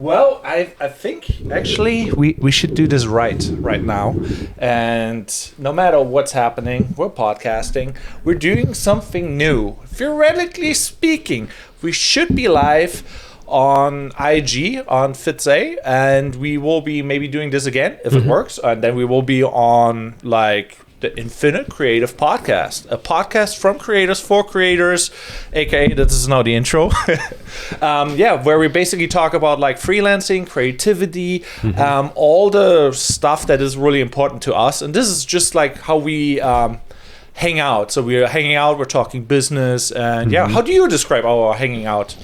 Well, I think actually we should do this right now. And no matter what's happening, we're podcasting. We're doing something new. Theoretically speaking, we should be live on IG on Fitze, and we will be maybe doing this again if it works. And then we will be on like the Infinite Creative Podcast, a podcast from creators for creators, aka this is now the intro. Where we basically talk about like freelancing, creativity, all the stuff that is really important to us. And this is just like how we hang out. So we're hanging out, we're talking business, and how do you describe our hanging out?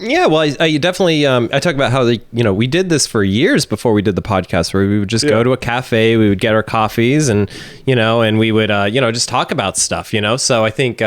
Yeah, well, I definitely, I talk about how, we did this for years before we did the podcast, where we would just go to a cafe, we would get our coffees and we would, just talk about stuff, So I think,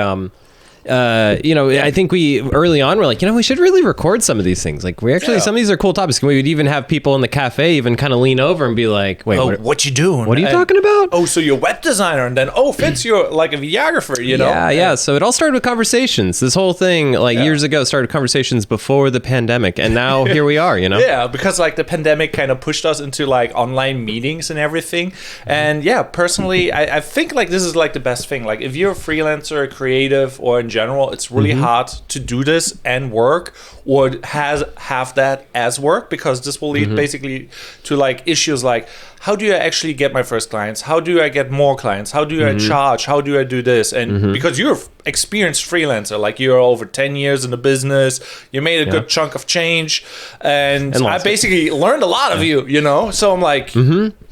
I think we early on were like, we should really record some of these things. Like we actually, some of these are cool topics. We would even have people in the cafe even kind of lean over and be like, wait, what you doing? What are you talking about? Oh, so you're a web designer, and then, Fitz, you're like a videographer, Yeah. So it all started with conversations. This whole thing years ago started conversations before the pandemic. And now here we are, Yeah, because like the pandemic kind of pushed us into like online meetings and everything. And personally, I think like this is like the best thing. Like if you're a freelancer, creative, or in general, it's really hard to do this and work, or have that as work, because this will lead basically to like issues like, how do I actually get my first clients? How do I get more clients? How do I charge? How do I do this? And because you're an experienced freelancer, like you're over 10 years in the business, you made a good chunk of change, and I basically learned a lot of you, So I'm like,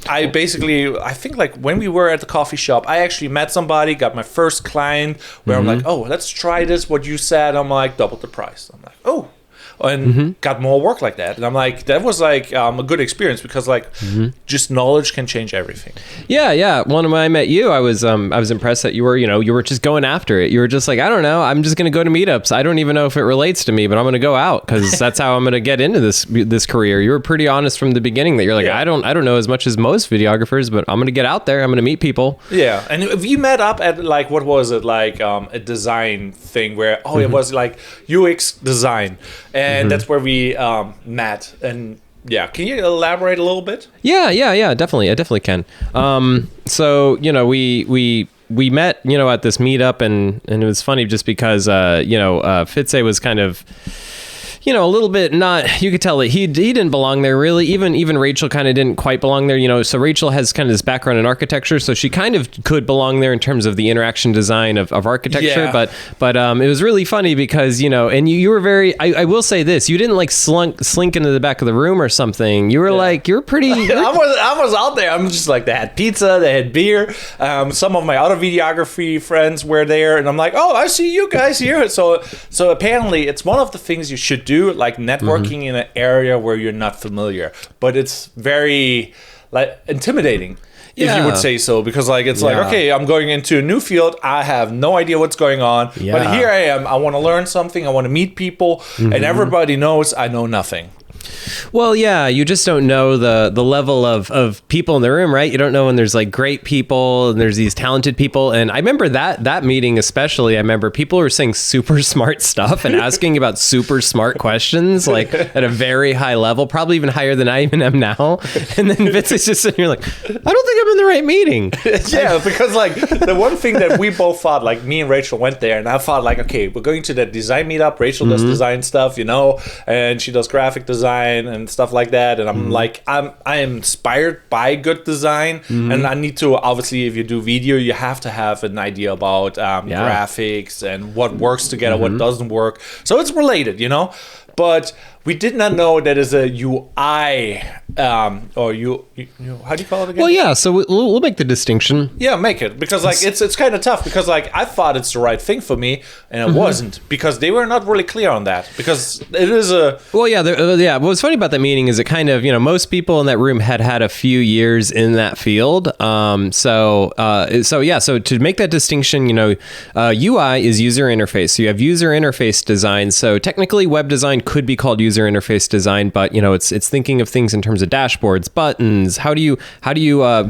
I think like when we were at the coffee shop, I actually met somebody, got my first client where I'm like, oh, let's try this, what you said. I'm like, double the price. I'm like, oh. And got more work like that, and I'm like, that was like a good experience, because like just knowledge can change everything. Yeah. When I met you, I was impressed that you were just going after it. You were just like, I don't know, I'm just gonna go to meetups. I don't even know if it relates to me, but I'm gonna go out because that's how I'm gonna get into this career. You were pretty honest from the beginning that you're like, I don't know as much as most videographers, but I'm gonna get out there. I'm gonna meet people. Yeah, and we met up at like, what was it, like a design thing where it was like UX design. And that's where we met. And can you elaborate a little bit? Yeah, definitely. I definitely can. So, we met, at this meetup, and it was funny just because, Fitze was kind of, a little bit not, you could tell that he didn't belong there really. Even Rachel kind of didn't quite belong there, so Rachel has kind of this background in architecture, so she kind of could belong there in terms of the interaction design of architecture. But it was really funny because, and you were very, I will say this, you didn't like slink into the back of the room or something. You were like, you're pretty. I was out there. I'm just like, they had pizza, they had beer. Some of my other videography friends were there, and I'm like, oh, I see you guys here. So apparently it's one of the things you should do, like networking in an area where you're not familiar, but it's very like intimidating, if you would say so, because like it's like, okay, I'm going into a new field, I have no idea what's going on, but here I am, I want to learn something, I want to meet people, and everybody knows I know nothing. Well, yeah, you just don't know the level of people in the room, right? You don't know when there's like great people and there's these talented people. And I remember that meeting especially, I remember people were saying super smart stuff and asking about super smart questions, like at a very high level, probably even higher than I even am now. And then Vince is just sitting here like, I don't think I'm in the right meeting. Yeah, because like the one thing that we both thought, like me and Rachel went there, and I thought like, okay, we're going to that design meetup. Rachel does design stuff, and she does graphic design and stuff like that, and I'm like, I am inspired by good design, and I need to, obviously, if you do video, you have to have an idea about graphics and what works together, what doesn't work, so it's related, but we did not know that is a UI, or you how do you call it again? Well, yeah, so we'll make the distinction. Yeah, make it, because like it's kind of tough, because like I thought it's the right thing for me, and it wasn't, because they were not really clear on that, because it is a... Well, yeah, what's funny about that meeting is it kind of, most people in that room had a few years in that field. So to make that distinction, UI is user interface. So you have user interface design. So technically web design design could be called user interface design, but it's thinking of things in terms of dashboards, buttons. How do you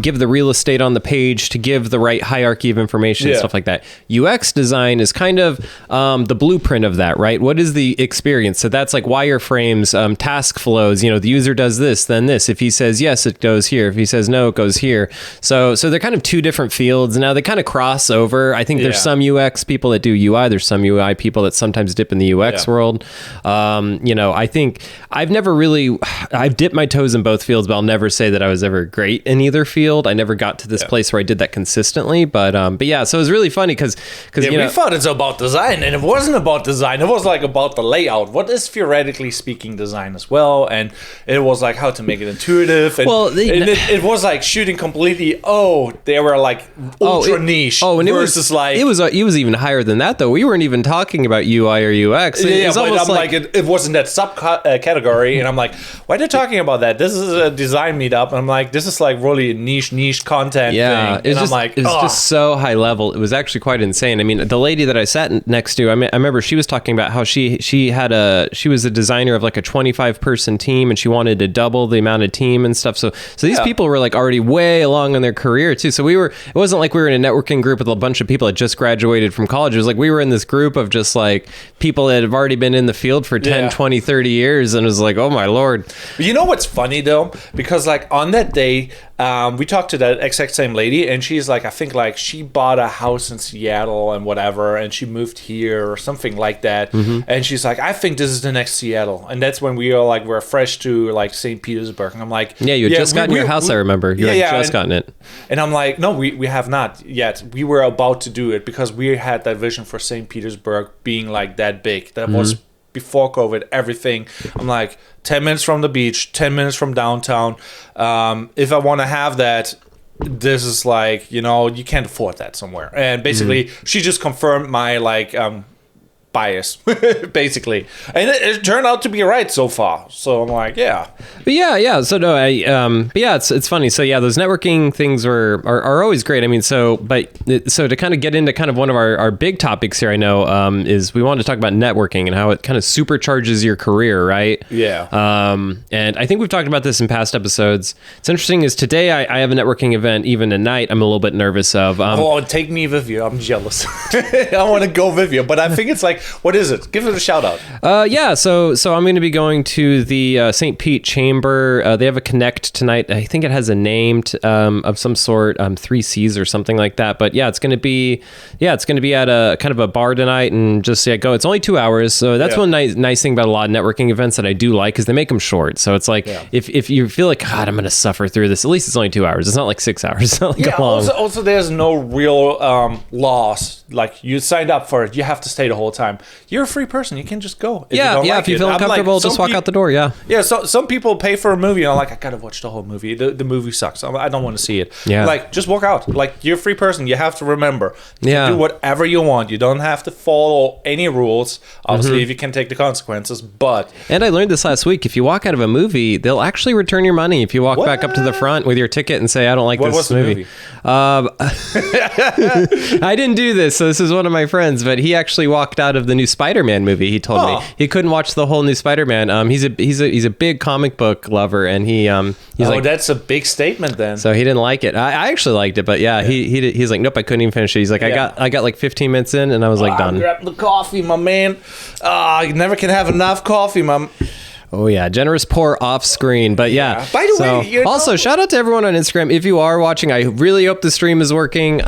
give the real estate on the page to give the right hierarchy of information and stuff like that? UX design is kind of the blueprint of that, right? What is the experience? So that's like wireframes, task flows. The user does this, then this. If he says yes, it goes here. If he says no, it goes here. So they're kind of two different fields. Now they kind of cross over. I think there's some UX people that do UI. There's some UI people that sometimes dip in the UX world. I think I've dipped my toes in both fields, but I'll never say that I was ever great in either field. I never got to this place where I did that consistently. But yeah, so it was really funny because we thought it's about design, and it wasn't about design. It was like about the layout. What is theoretically speaking design as well? And it was like how to make it intuitive. And it was like shooting completely. They were like ultra niche. And it was even higher than that though. We weren't even talking about UI or UX. It wasn't that subcategory, and I'm like, why are they talking about that? This is a design meetup, and I'm like, this is like really a niche content thing. It was just so high level. It was actually quite insane. I mean, the lady that I sat next to, I remember she was talking about how she was a designer of like a 25 person team, and she wanted to double the amount of team and stuff. So these people were like already way along in their career too. So it wasn't like we were in a networking group with a bunch of people that just graduated from college. It was like we were in this group of just like people that have already been in the field for 10, 20, 30 years. And it was like, oh my Lord. You know what's funny though? Because like on that day, we talked to that exact same lady, and she's like, I think like she bought a house in Seattle and whatever, and she moved here or something like that. And she's like, I think this is the next Seattle. And that's when we're fresh to like St. Petersburg. And I'm like, you had just gotten your house. I remember you had just gotten it. And I'm like, no, we have not yet. We were about to do it because we had that vision for St. Petersburg being like that big. That was before COVID, everything. I'm like, 10 minutes from the beach, 10 minutes from downtown. If I want to have that, this is like, you can't afford that somewhere. And basically, she just confirmed my like bias, basically. And it turned out to be right so far. So I'm like, yeah. But yeah. So no, it's funny. So yeah, those networking things are always great. I mean, so to kind of get into kind of one of our big topics here, I know, is we want to talk about networking and how it kind of supercharges your career, right? Yeah. And I think we've talked about this in past episodes. It's interesting is today I have a networking event even at night I'm a little bit nervous of. Take me with you. I'm jealous. I want to go with you, but I think it's like, what is it? Give it a shout out. So I'm going to be going to the St. Pete Chamber. They have a Connect tonight. I think it has a name of some sort, 3Cs or something like that. But yeah, it's going to be at a kind of a bar tonight, and just go. It's only 2 hours, so that's one nice thing about a lot of networking events that I do like, is they make them short. So it's like if you feel like, God, I'm going to suffer through this, at least it's only 2 hours. It's not like 6 hours. It's not like long. Also, there's no real loss. Like, you signed up for it, you have to stay the whole time. You're a free person. You can just go. If you feel uncomfortable, just walk out the door. Yeah. So some people pay for a movie, and I'm like, I gotta watch the whole movie. The movie sucks. I don't want to see it. Yeah. Like, just walk out. Like, you're a free person. You have to remember. You can do whatever you want. You don't have to follow any rules. Obviously, if you can take the consequences. And I learned this last week. If you walk out of a movie, they'll actually return your money if you walk back up to the front with your ticket and say, I don't like this movie. I didn't do this, so this is one of my friends, but he actually walked out of the new Spider-Man movie. He told me he couldn't watch the whole new Spider-Man. He's a big comic book lover, and he's like, that's a big statement then. So he didn't like it. I actually liked it, but he's like, nope, I couldn't even finish it. He's like, I got like 15 minutes in, and I was like, done. Grab the coffee, my man. You never can have enough coffee, my. Oh yeah, generous pour off screen. But yeah. By the way, also shout out to everyone on Instagram. If you are watching, I really hope the stream is working. It's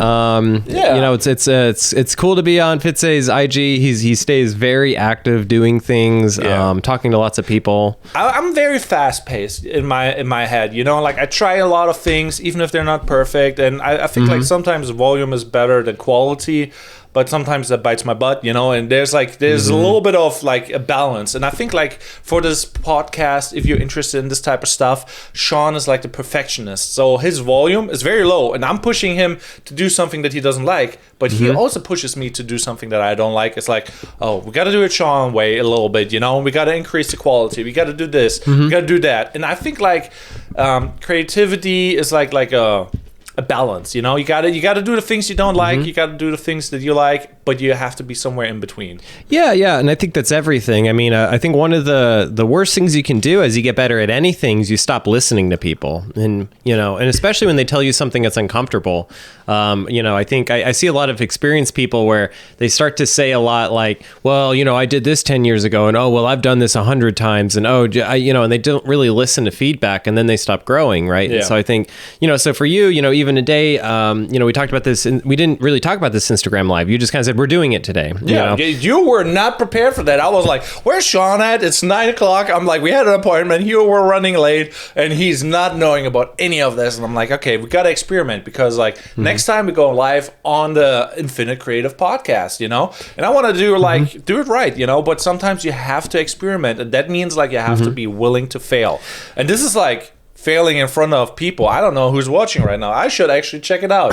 cool to be on Fitzay's IG. He stays very active, doing things, talking to lots of people. I'm very fast paced in my head. Like, I try a lot of things, even if they're not perfect. And I think like sometimes volume is better than quality. But sometimes that bites my butt, and there's a little bit of like a balance. And I think like for this podcast, if you're interested in this type of stuff, Sean is like the perfectionist. So his volume is very low, and I'm pushing him to do something that he doesn't like, but he also pushes me to do something that I don't like. It's like, we got to do it Sean way a little bit, we got to increase the quality. We got to do this. We got to do that. And I think like creativity is like a balance, you gotta do the things you don't like, you gotta do the things that you like, but you have to be somewhere in between. Yeah, and I think that's everything. I mean, I think one of the worst things you can do as you get better at anything is you stop listening to people, and and especially when they tell you something that's uncomfortable. I think I see a lot of experienced people where they start to say a lot like, well, I did this 10 years ago, and oh, well, I've done this 100 times, and and they don't really listen to feedback, and then they stop growing, right? Yeah. And so I think, so for you, even today, we talked about this, and we didn't really talk about this Instagram Live. You just kind of said, we're doing it today. Yeah, you were not prepared for that. I was like, where's Sean at? It's 9:00. I'm like, we had an appointment. You were running late, and he's not knowing about any of this. And I'm like, okay, we got to experiment, because next time we go live on the Infinite Creative Podcast, and I want to do it right, but sometimes you have to experiment, and that means you have to be willing to fail. And this is failing in front of people. I don't know who's watching right now. I should actually check it out.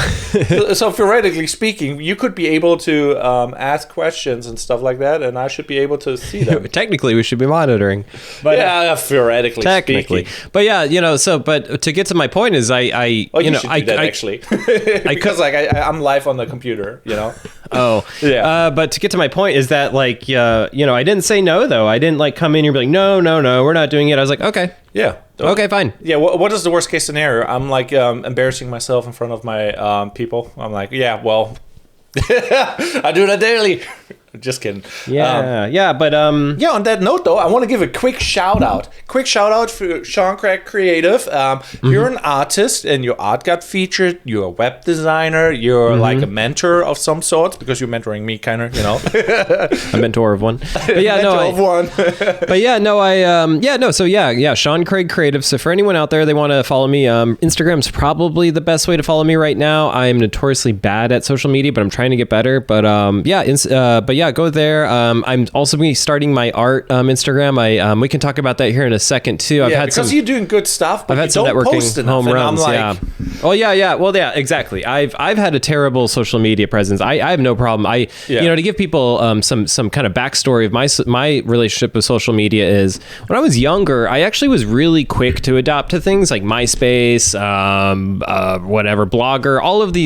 So theoretically speaking, you could be able to ask questions and stuff like that, and I should be able to see them. Technically, we should be monitoring. But theoretically technically speaking. But but to get to my point is I should do that actually. Because I'm live on the computer, Oh. Yeah. But to get to my point is that I didn't say no, though. I didn't come in here and be like, no, we're not doing it. I was like, okay. Yeah. Okay, fine. Yeah, what is the worst case scenario? I'm embarrassing myself in front of my people. I'm like, yeah, well, I do that daily. Just kidding. Yeah, but on that note though, I want to give a quick shout out for Sean Craig Creative. You're an artist, and your art got featured. You're a web designer. You're like a mentor of some sort, because you're mentoring me, kind of, a mentor of one. But Sean Craig Creative. So for anyone out there, they want to follow me. Instagram's probably the best way to follow me right now. I am notoriously bad at social media, but I'm trying to get better. But go there. I'm also going to be starting my art Instagram. We can talk about that here in a second too. Because you're doing good stuff, but I've had some networking home runs. Well, exactly. I've had a terrible social media presence. I have no problem. To give people some kind of backstory of my relationship with social media is, when I was younger, I actually was really quick to adopt to things like MySpace, Blogger,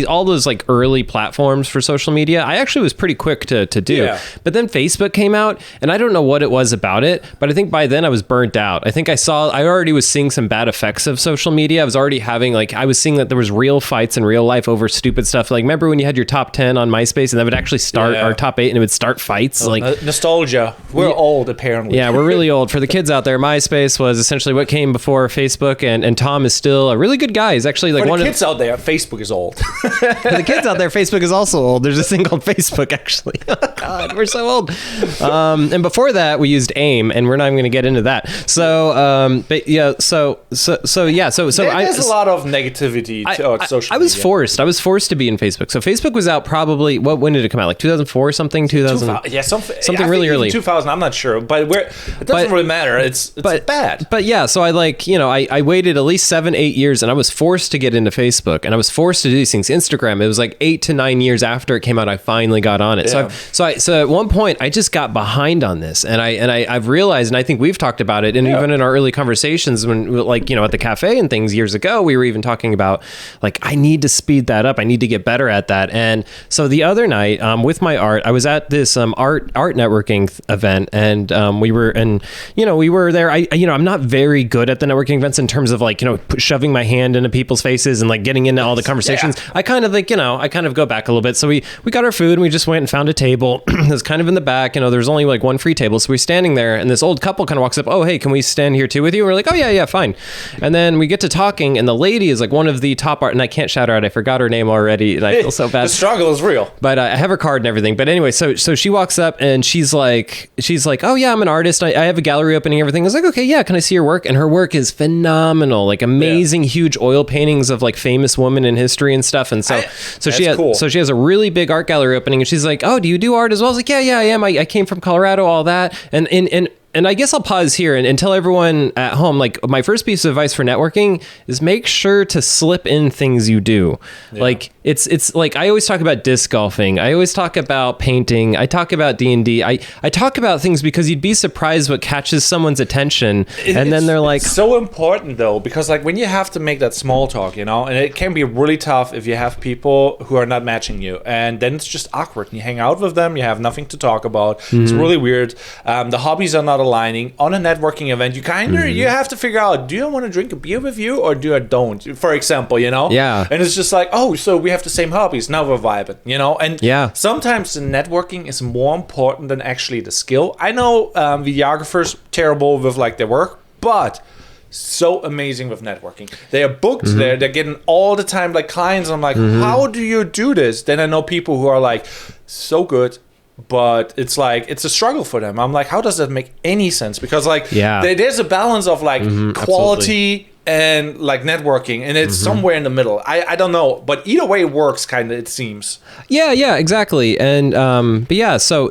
all those early platforms for social media. I actually was pretty quick to do. Yeah. But then Facebook came out, and I don't know what it was about it, but I think by then I was burnt out. I think I already was seeing some bad effects of social media. I was already having I was seeing that there was real fights in real life over stupid stuff. Remember when you had your top 10 on MySpace, and that would actually start our top 8, and it would start fights? Nostalgia. We're old, apparently. Yeah, we're really old. For the kids out there, MySpace was essentially what came before Facebook, and Tom is still a really good guy. He's actually For the kids out there, Facebook is old. For the kids out there, Facebook is also old. There's this thing called Facebook, actually. God, we're so old. And before that, we used AIM, and we're not even going to get into that. So, there's a lot of negativity to social media. I was forced to be in Facebook. So Facebook was out probably, when did it come out? 2004 or something? 2000? Yeah, something really early. 2000, I'm not sure, but it doesn't really matter. It's bad. But yeah, so I waited at least 7-8 years, and I was forced to get into Facebook, and I was forced to do these things. Instagram, it was 8 to 9 years after it came out, I finally got on it. Yeah. So at one point, I just got behind on this, and I've realized, and I think we've talked about it, and even in our early conversations when, at the cafe and things years ago, we were even talking about, I need to speed that up. I need to get better at that. And so the other night, with my art, I was at this art networking event, and we were there. I'm not very good at the networking events in terms of shoving my hand into people's faces and getting into all the conversations. Yeah. I kind of go back a little bit. So we got our food, and we just went and found a table. It was kind of in the back. There's only one free table. So we're standing there, and this old couple kind of walks up. Oh, hey, can we stand here too with you? And we're like, oh yeah, fine. And then we get to talking, and the lady is one of the top art, and I can't shout her out. I forgot her name already, and I feel so bad. The struggle is real. But I have her card and everything. But anyway, so she walks up, and she's like, oh yeah, I'm an artist. I have a gallery opening and everything. I was like, okay, yeah, can I see your work? And her work is phenomenal, amazing, huge oil paintings of famous women in history and stuff. And so she has a really big art gallery opening, and she's like, oh, do you do art as well? I was like, yeah, I am. I came from Colorado, all that. And and I guess I'll pause here and tell everyone at home, like, my first piece of advice for networking is make sure to slip in things you do. Yeah. Like, it's like, I always talk about disc golfing. I always talk about painting. I talk about D&D. I talk about things because you'd be surprised what catches someone's attention. And then they're like... It's so important, though, because, like, when you have to make that small talk, you know, and it can be really tough if you have people who are not matching you. And then it's just awkward. And you hang out with them. You have nothing to talk about. It's really weird. The hobbies are not aligning. On a networking event, you you have to figure out, do I want to drink a beer with you or do I don't? For example, you know? Yeah. And it's just like, oh, so we have the same hobbies. Now we're vibing, you know? And sometimes the networking is more important than actually the skill. I know videographers terrible with like their work, but so amazing with networking. They are booked there. They're getting all the time like clients. I'm like, how do you do this? Then I know people who are like so good, but it's like it's a struggle for them. I'm like, how does that make any sense? Because like there's a balance of like quality and like networking, and it's somewhere in the middle. I don't know, but either way it works, kind of, it seems. Yeah, exactly. And but yeah, so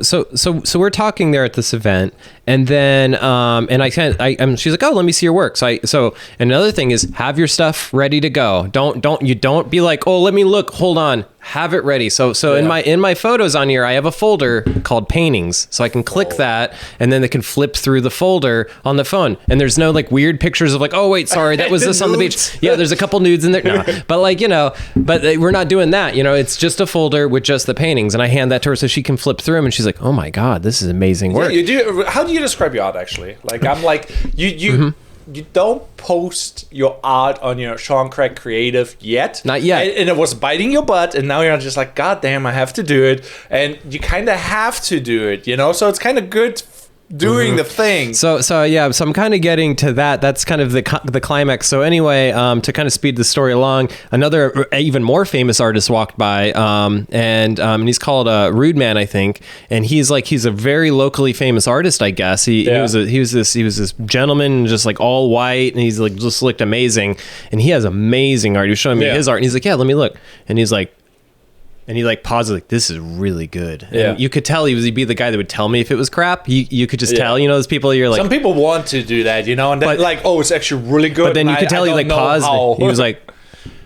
we're talking there at this event, and then and she's like, oh, let me see your work. So another thing is, have your stuff ready to go. Don't be like, oh, let me look, hold on, have it ready. So in my photos on here, I have a folder called paintings, so I can click that, and then they can flip through the folder on the phone, and there's no like weird pictures of like, oh wait, sorry, that was this on the beach. Yeah, there's a couple nudes in there. No, but like, you know, but we're not doing that. You know, it's just a folder with just the paintings, and I hand that to her so she can flip through them, and she's like, oh my god, this is amazing work. Yeah, you do. How do you describe your art actually? Like, I'm like, you don't post your art on your Sean Craig Creative yet. Not yet. And it was biting your butt, and now you're just like, God damn, I have to do it. And you kind of have to do it, you know? So it's kind of good doing the thing. So I'm kind of getting to that. That's kind of the climax. So anyway, to kind of speed the story along, another even more famous artist walked by, and he's called Rude Man, I think, and he's a very locally famous artist, I guess. He was this gentleman, just like all white, and he's like just looked amazing, and he has amazing art. He was showing me his art, and he's like, yeah, let me look, and he's like. And he like paused, like, this is really good. And you could tell he'd be the guy that would tell me if it was crap. You could just tell, you know, those people, you're like... Some people want to do that, you know, and then like, oh, it's actually really good. But then you could tell he like paused. He was like,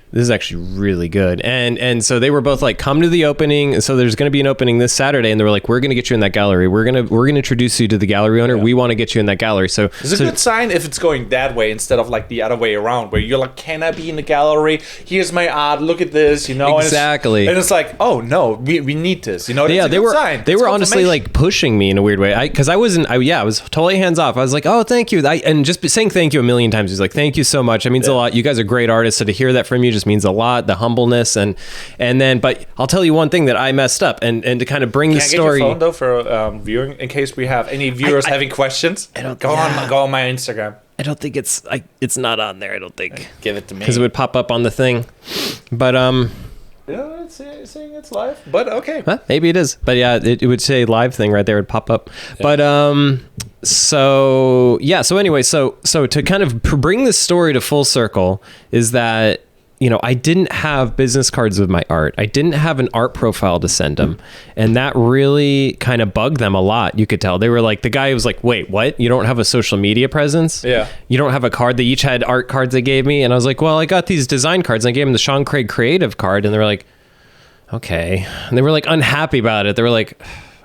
this is actually really good. And so they were both like, come to the opening. So there's going to be an opening this Saturday. And they were like, we're going to get you in that gallery. We're going to introduce you to the gallery owner. We want to get you in that gallery. So it's a good sign if it's going that way instead of like the other way around, where you're like, can I be in the gallery? Here's my art. Look at this, you know? Exactly. And it's like, oh no, we need this, you know? Yeah, they were honestly like pushing me in a weird way. Cause I was totally hands off. I was like, oh, thank you. And just saying thank you a million times. He's like, thank you so much. It means a lot. You guys are great artists. So to hear that from you just means a lot. The humbleness and then, but I'll tell you one thing that I messed up, and to kind of bring the story. Can I get your phone though for viewing, in case we have any viewers having questions? Go on my Instagram. I don't think it's not on there. I don't think. Give it to me because it would pop up on the thing, but yeah, it's saying it's live, but okay. Huh? Maybe it is, but yeah, it would say live thing right there. It would pop up, but so anyway, so to kind of bring this story to full circle is that, you know, I didn't have business cards with my art. I didn't have an art profile to send them. And that really kind of bugged them a lot. You could tell. They were like, the guy was like, wait, what? You don't have a social media presence? Yeah. You don't have a card? They each had art cards they gave me. And I was like, well, I got these design cards. And I gave them the Sean Craig Creative card. And they were like, okay. And they were like unhappy about it. They were like,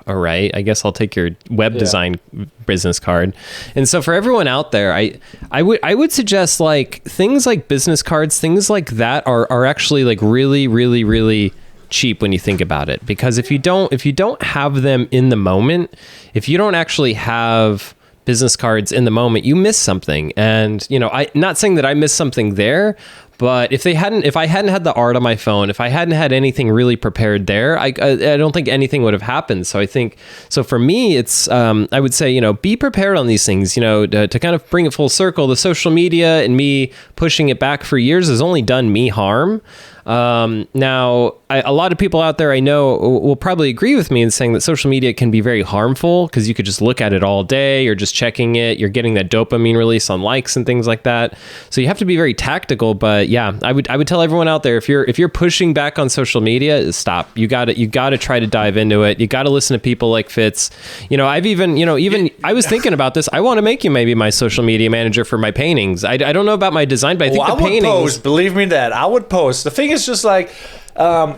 all right, I guess I'll take your web design business card. And so for everyone out there, I would suggest like things like business cards, things like that are actually like really, really, really cheap when you think about it. Because if you don't have them in the moment, if you don't actually have business cards in the moment, you miss something. And, you know, I'm not saying that I missed something there, but if I hadn't had the art on my phone, if I hadn't had anything really prepared there, I don't think anything would have happened. So I think, so for me, it's, I would say, you know, be prepared on these things, you know, to kind of bring it full circle. The social media and me pushing it back for years has only done me harm. Now, a lot of people out there I know will probably agree with me in saying that social media can be very harmful because you could just look at it all day. You're just checking it. You're getting that dopamine release on likes and things like that. So you have to be very tactical. But yeah, I would tell everyone out there, if you're pushing back on social media, stop. You got to try to dive into it. You got to listen to people like Fitz. I've even I was thinking about this. I want to make you maybe my social media manager for my paintings. I don't know about my design, but I think the paintings. I would post. Believe me, that I would post. The thing is just like, I'm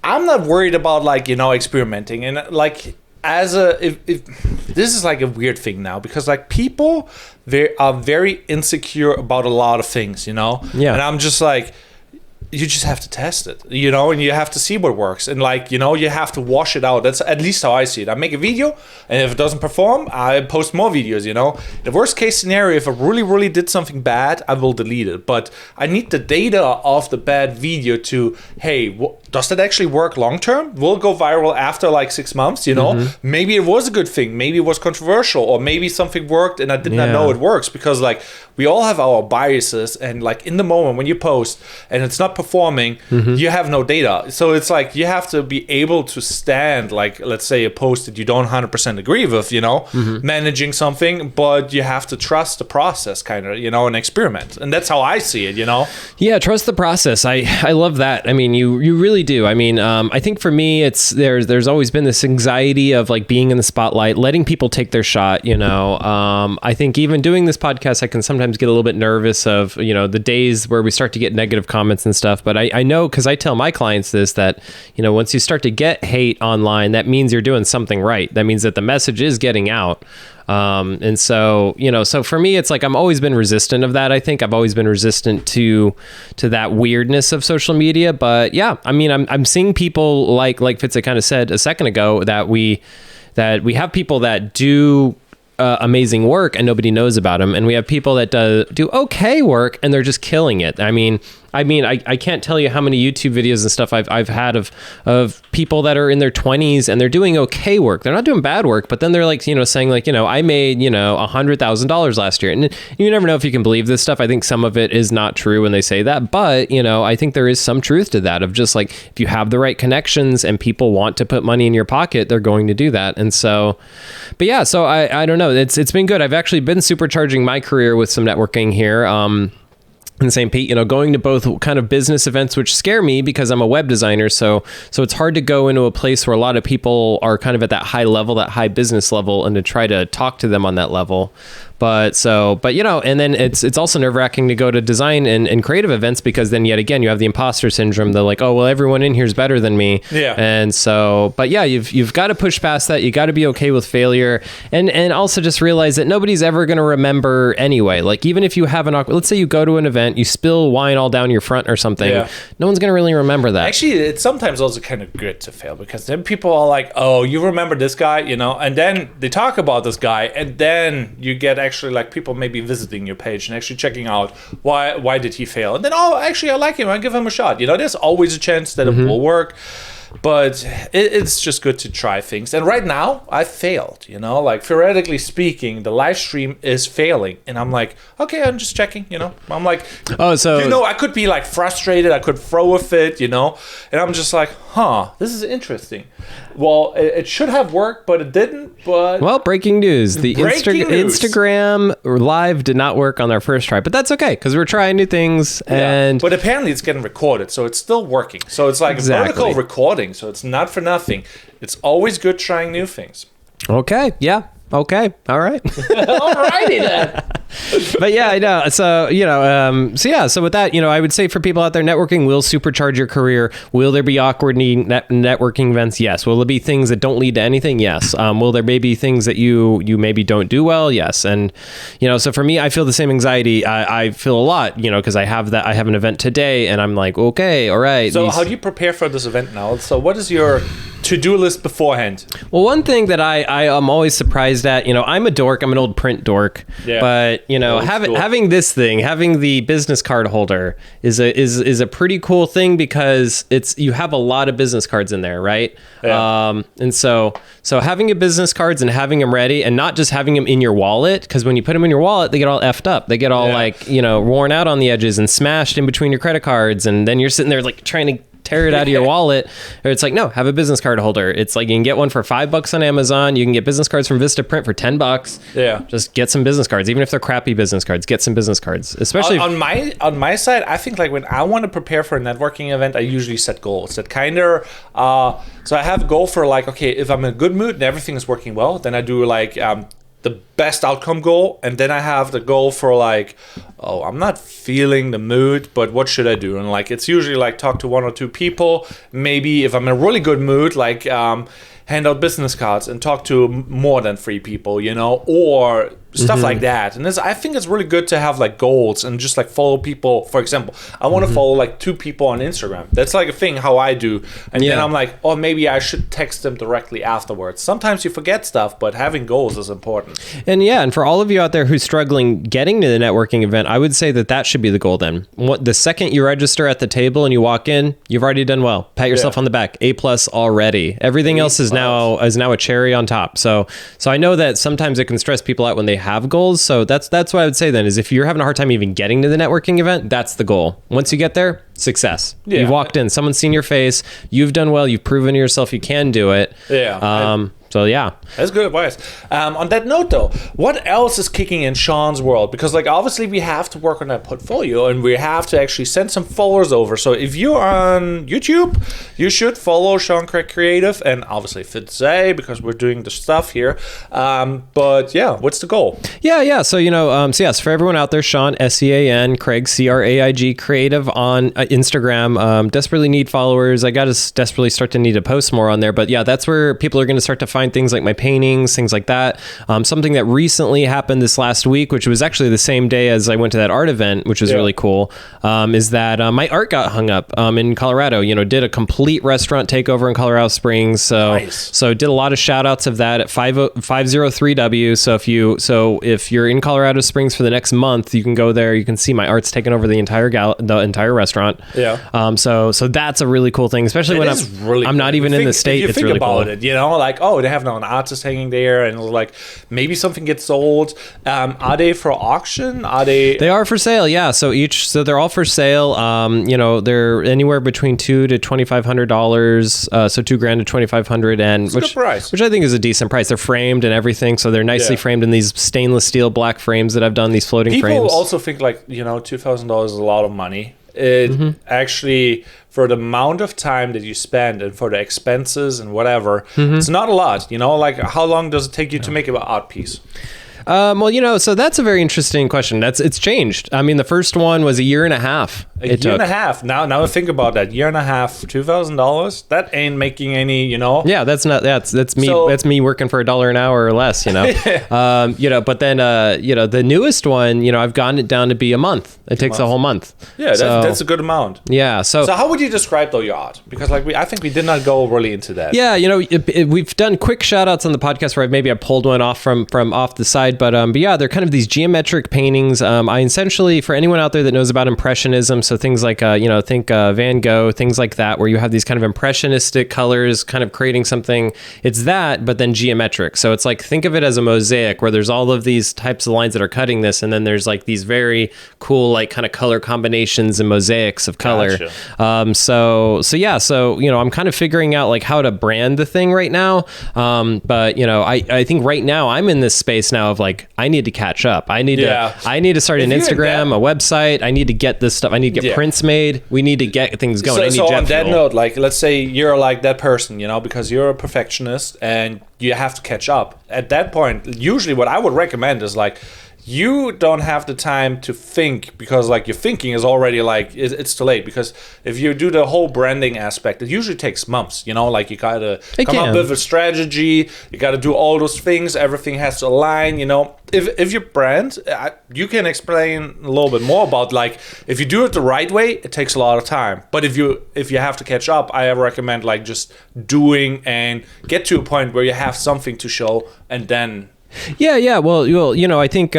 not worried about like experimenting and like. If this is like a weird thing now, because like people are very insecure about a lot of things, Yeah. And I'm just like, you just have to test it, and you have to see what works, and like you have to wash it out. That's at least how I see it. I make a video, and if it doesn't perform, I post more videos. The worst case scenario, if I really did something bad, I will delete it, but I need the data of the bad video to, hey, does that actually work long term? Will it go viral after like 6 months? Maybe it was a good thing, maybe it was controversial, or maybe something worked and I did not know it works, because like we all have our biases, and like in the moment when you post and it's not performing, you have no data. So it's like you have to be able to stand, like, let's say a post that you don't 100% agree with, managing something, but you have to trust the process kind of, and experiment. And that's how I see it, Yeah, trust the process. I love that. I mean, you really do. I mean, I think for me, there's always been this anxiety of like being in the spotlight, letting people take their shot, I think even doing this podcast, I can sometimes get a little bit nervous of, the days where we start to get negative comments and stuff. But I know, because I tell my clients this, that, once you start to get hate online, that means you're doing something right. That means that the message is getting out. And so, so for me, it's like, I've always been resistant of that. I think I've always been resistant to that weirdness of social media. But yeah, I mean, I'm seeing people like Fitz kind of said a second ago, that we have people that do amazing work and nobody knows about them, and we have people that do okay work and they're just killing it. I can't tell you how many YouTube videos and stuff I've had of people that are in their 20s and they're doing okay work. They're not doing bad work, but then they're like, saying like, I made, $100,000 last year. And you never know if you can believe this stuff. I think some of it is not true when they say that, but I think there is some truth to that, of just like, if you have the right connections and people want to put money in your pocket, they're going to do that. And so, but yeah, so I don't know. It's been good. I've actually been supercharging my career with some networking here. In St. Pete, going to both kind of business events, which scare me because I'm a web designer. So it's hard to go into a place where a lot of people are kind of at that high level, that high business level, and to try to talk to them on that level. But and then it's also nerve-wracking to go to design and creative events, because then yet again you have the imposter syndrome. They're like, oh well, everyone in here is better than me. Yeah. And so, but yeah, you've got to push past that. You got to be okay with failure, and also just realize that nobody's ever going to remember anyway. Like, even if you have let's say you go to an event, you spill wine all down your front or something. Yeah. No one's going to really remember that. Actually, it's sometimes also kind of good to fail, because then people are like, oh, you remember this guy, and then they talk about this guy, and then you get actually like people maybe visiting your page and actually checking out why did he fail, and then, oh, actually I like him, I give him a shot. There's always a chance that it will work, but it's just good to try things. And right now I failed, like theoretically speaking, the live stream is failing, and I'm like, okay, I'm just checking, I'm like, oh, so I could be like frustrated, I could throw a fit, and I'm just like, this is interesting. Well, it should have worked, but it didn't. But well, breaking news: the Instagram live did not work on our first try, but that's okay because we're trying new things. And but apparently, it's getting recorded, so it's still working. So it's like vertical recording, so it's not for nothing. It's always good trying new things. Okay. Yeah. Okay. All right. Alrighty then. But yeah, I know. So, so with that, I would say for people out there, networking will supercharge your career. Will there be awkward networking events? Yes. Will there be things that don't lead to anything? Yes. Will there maybe things that you maybe don't do well? Yes. And, so for me, I feel the same anxiety. I feel a lot, because I have an event today and I'm like, okay, all right. So how do you prepare for this event now? So what is your to-do list beforehand? Well, one thing that I am always surprised at, I'm a dork. I'm an old print dork, but having the business card holder is a pretty cool thing, because you have a lot of business cards in there, right? Yeah. And so having your business cards and having them ready, and not just having them in your wallet, because when you put them in your wallet, they get all effed up. They get all worn out on the edges and smashed in between your credit cards, and then you're sitting there like trying to tear it out of your wallet. Or it's like, no, have a business card holder. It's like you can get one for $5 on Amazon. You can get business cards from Vistaprint for $10. Yeah. Just get some business cards, even if they're crappy business cards. Get some business cards, especially on my side. I think like when I want to prepare for a networking event, I usually set goals that kind of. So I have a goal for like, okay, if I'm in a good mood and everything is working well, then I do like the best outcome goal, and then I have the goal for like, oh, I'm not feeling the mood, but what should I do? And like it's usually like talk to 1 or 2 people. Maybe if I'm in a really good mood, like hand out business cards and talk to more than 3 people, you know, or stuff like that. And I think it's really good to have like goals and just like follow people. For example, I want to follow like 2 people on Instagram. That's like a thing how I do. And then I'm like, oh, maybe I should text them directly afterwards. Sometimes you forget stuff, but having goals is important. And for all of you out there who's struggling getting to the networking event, I would say that should be the goal then. The second you register at the table and you walk in, you've already done well. Pat yourself on the back. A+ already. Everything else is now a cherry on top. So I know that sometimes it can stress people out when they have goals. So that's what I would say then, is if you're having a hard time even getting to the networking event, that's the goal. Once you get there, success. You've walked in, someone's seen your face, you've done well, you've proven to yourself you can do it. So yeah, that's good advice. On that note, though, what else is kicking in Sean's world? Because like obviously we have to work on that portfolio, and we have to actually send some followers over. So if you're on YouTube, you should follow Sean Craig Creative, and obviously Fitze, because we're doing the stuff here. But yeah, what's the goal? Yeah. So so yes, for everyone out there, Sean SEAN, Craig CRAIG Creative on Instagram. Desperately need followers. I got to desperately start to need to post more on there. But yeah, that's where people are going to start to find things like my paintings, things like that. Something that recently happened this last week, which was actually the same day as I went to that art event, which was really cool, is that my art got hung up in Colorado. Did a complete restaurant takeover in Colorado Springs. So did a lot of shout outs of that at 503W. So if you're in Colorado Springs for the next month, you can go there. You can see my art's taken over the entire restaurant. Yeah. So that's a really cool thing, especially when I'm not even in the state. It's really cool. Like, oh, they have now an artist hanging there, and like maybe something gets sold. Are they for auction? They are for sale. Yeah. So they're all for sale. They're anywhere between $2,000 to $2,500. So $2,000 to $2,500, and that's a good price, which I think is a decent price. They're framed and everything, so they're nicely framed in these stainless steel black frames that I've done. These floating frames. People also think like $2,000 is a lot of money. It actually, for the amount of time that you spend and for the expenses and whatever, it's not a lot. Like how long does it take you to make an art piece? So that's a very interesting question. It's changed. I mean, the first one was a year and a half. A year and a half. Now I think about that. Year and a half, $2,000. That ain't making any. Yeah, that's not. That's me. That's me working for $1 an hour or less. But then the newest one. I've gotten it down to be a month. It takes a whole month. Yeah, that's a good amount. Yeah. So how would you describe though your art? Because I think we did not go really into that. Yeah. We've done quick shout outs on the podcast where I pulled one off from off the side. But yeah, they're kind of these geometric paintings. I essentially, for anyone out there that knows about Impressionism, so things like, think Van Gogh, things like that, where you have these kind of impressionistic colors kind of creating something. It's that, but then geometric. So it's like, think of it as a mosaic where there's all of these types of lines that are cutting this. And then there's like these very cool, like kind of color combinations and mosaics of color. Gotcha. So I'm kind of figuring out like how to brand the thing right now. But I think right now I'm in this space now of like, I need to catch up. I need to start an Instagram, a website. I need to get this stuff. I need to get prints made. We need to get things going. So on that note, like, let's say you're like that person, because you're a perfectionist and you have to catch up. At that point, usually what I would recommend is like, you don't have the time to think, because like your thinking is already like it's too late. Because if you do the whole branding aspect, it usually takes months. Like you gotta come up with a strategy, you gotta do all those things, everything has to align. If your brand, you can explain a little bit more about like if you do it the right way, it takes a lot of time. But if you have to catch up, I recommend like just doing and get to a point where you have something to show, and then Yeah. Well, I think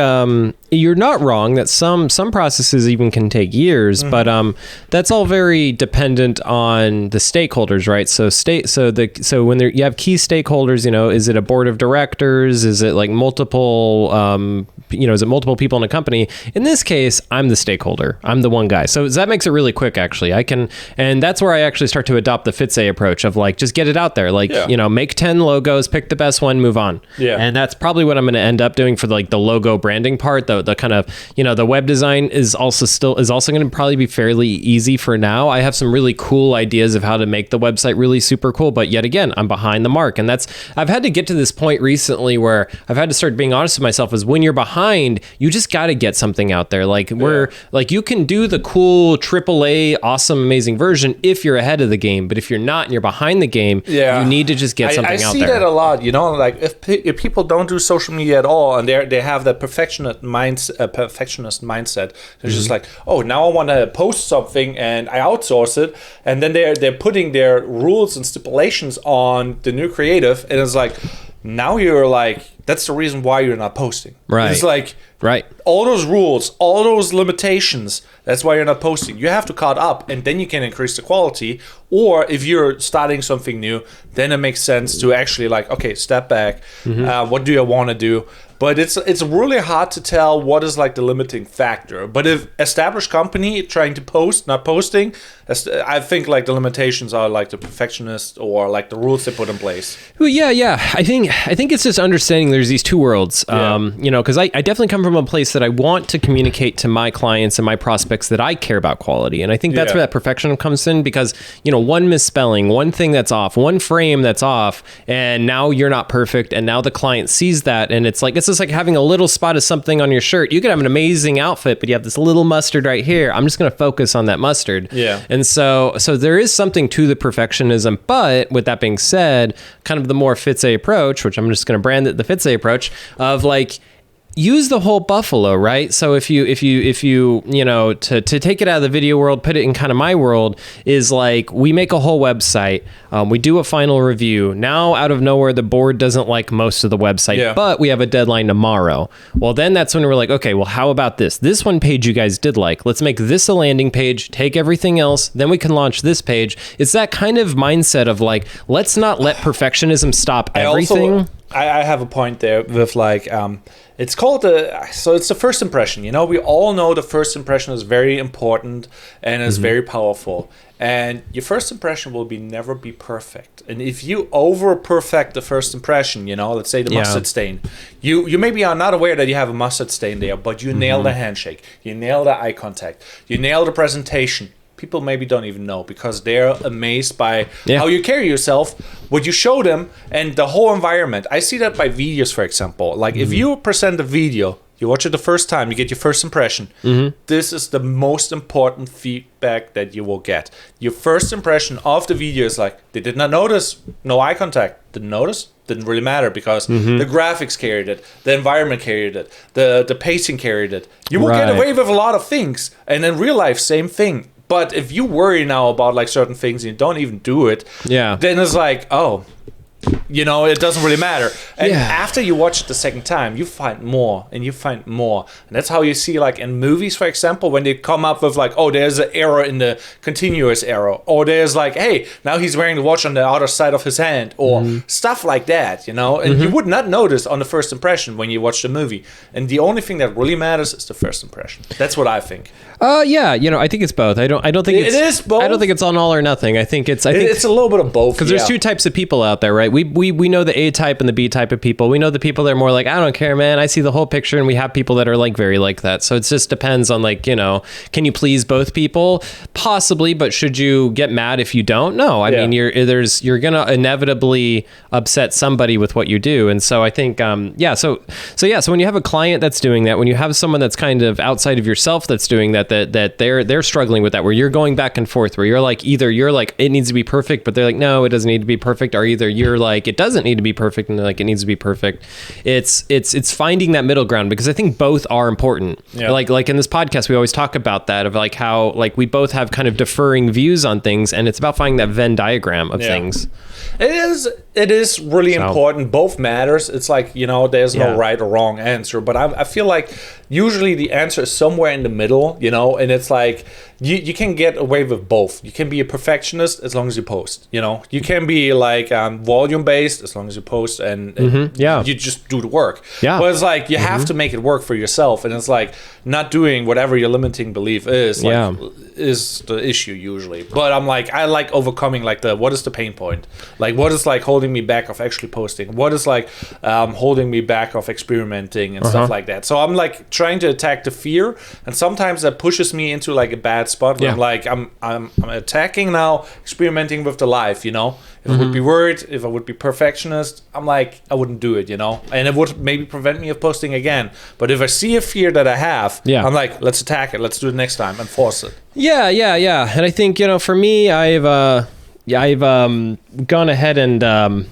you're not wrong that some processes even can take years, but that's all very dependent on the stakeholders, right? So when you have key stakeholders, is it a board of directors? Is it like multiple is it multiple people in a company? In this case, I'm the stakeholder. I'm the one guy. So that makes it really quick, actually. And that's where I actually start to adopt the Fitze approach of like, just get it out there. Like, make 10 logos, pick the best one, move on. Yeah. And that's probably what I'm going to end up doing for the logo branding part. The kind of, the web design is also going to probably be fairly easy for now. I have some really cool ideas of how to make the website really super cool, but yet again, I'm behind the mark. And I've had to get to this point recently where I've had to start being honest with myself is when you're behind, you just got to get something out there. Like you can do the cool AAA, awesome, amazing version if you're ahead of the game, but if you're not and you're behind the game, you need to just get something out there. I see that a lot, like if people don't do social media at all and they have that perfectionist mindset, they're just like, oh, now I want to post something and I outsource it, and then they're putting their rules and stipulations on the new creative, and it's like, now you're like, that's the reason why you're not posting. Right. It's like, all those rules, all those limitations, that's why you're not posting. You have to cut up, and then you can increase the quality. Or if you're starting something new, then it makes sense to actually like, okay, step back. What do I want to do? But it's really hard to tell what is like the limiting factor. But if established company trying to post, not posting, I think like the limitations are like the perfectionist or like the rules they put in place. Well, yeah. I think it's just understanding there's these two worlds. Because I definitely come from a place that I want to communicate to my clients and my prospects that I care about quality. And I think that's where that perfection comes in, because, one misspelling, one thing that's off, one frame that's off, and now you're not perfect. And now the client sees that, and it's just like having a little spot of something on your shirt. You could have an amazing outfit, but you have this little mustard right here. I'm just going to focus on that mustard. Yeah. And so there is something to the perfectionism, but with that being said, kind of the more Fitze approach, which I'm just going to brand it the Fitze approach of like, use the whole buffalo, right? So if you to take it out of the video world, put it in kind of my world, is like, we make a whole website, we do a final review. Now out of nowhere, the board doesn't like most of the website, but we have a deadline tomorrow. Well, then that's when we're like, okay, well, how about this one page you guys did like, let's make this a landing page, take everything else, then we can launch this page. It's that kind of mindset of like, let's not let perfectionism stop everything. I have a point there with like, it's called it's the first impression. We all know the first impression is very important and is very powerful. And your first impression will never be perfect. And if you over perfect the first impression, let's say the mustard stain, you maybe are not aware that you have a mustard stain there, but you nail the handshake, you nail the eye contact, you nail the presentation. People maybe don't even know because they're amazed by how you carry yourself, what you show them, and the whole environment. I see that by videos, for example. Like if you present a video, you watch it the first time, you get your first impression. This is the most important feedback that you will get. Your first impression of the video is like, they did not notice, no eye contact. Didn't notice? Didn't really matter because the graphics carried it, the environment carried it, the pacing carried it. You will get away with a lot of things. And in real life, same thing. But if you worry now about like certain things and you don't even do it, then it's like, oh, it doesn't really matter. And after you watch it the second time, you find more and you find more. And that's how you see like in movies, for example, when they come up with like, oh, there's an error in the continuous error. Or there's like, hey, now he's wearing the watch on the other side of his hand. Or stuff like that, And you would not notice on the first impression when you watch the movie. And the only thing that really matters is the first impression. That's what I think. I think it's both. I don't think it is both. I don't think it's on all or nothing. I think it's a little bit of both. Because there's two types of people out there, right? We know the A type and the B type of people. We know the people that are more like, I don't care, man. I see the whole picture, and we have people that are like very like that. So it just depends on like, can you please both people? Possibly, but should you get mad if you don't? No. I mean, you're gonna inevitably upset somebody with what you do, and so I think So when you have a client that's doing that, when you have someone that's kind of outside of yourself that's doing that they're struggling with that, where you're going back and forth, where you're like, either you're like, it needs to be perfect, but they're like, no, it doesn't need to be perfect, or either you're like, it doesn't need to be perfect, and they're like, it needs to be perfect. It's finding that middle ground, because I think both are important. Like in this podcast, we always talk about that, of like how like we both have kind of differing views on things, and it's about finding that Venn diagram of things. It is. It is really important. Both matters. It's like, there's no right or wrong answer. But I feel like usually the answer is somewhere in the middle, and it's like you can get away with both. You can be a perfectionist as long as you post, You can be like volume-based as long as you post and you just do the work. Yeah. But it's like you have to make it work for yourself. And it's like not doing whatever your limiting belief is, is the issue usually. But I'm like, I like overcoming like what is the pain point? Like what is like holding me back of actually posting? What is like holding me back of experimenting and stuff like that? So I'm like trying to attack the fear, and sometimes that pushes me into like a bad spot where I'm like, I'm attacking now, experimenting with the life, If I would be worried, if I would be perfectionist, I'm like, I wouldn't do it, And it would maybe prevent me of posting again. But if I see a fear that I have, I'm like, let's attack it. Let's do it next time and force it. Yeah. And I think, for me, I've gone ahead and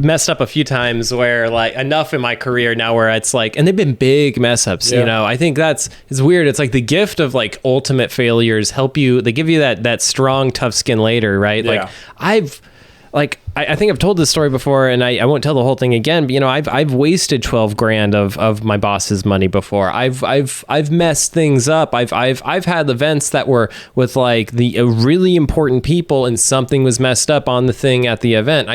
messed up a few times where like enough in my career now where it's like, and they've been big mess ups, I think it's weird. It's like the gift of like ultimate failures they give you that strong, tough skin later, right? Yeah. Like I think I've told this story before, and I won't tell the whole thing again. But I've wasted $12,000 of my boss's money before. I've messed things up. I've had events that were with like the really important people, and something was messed up on the thing at the event.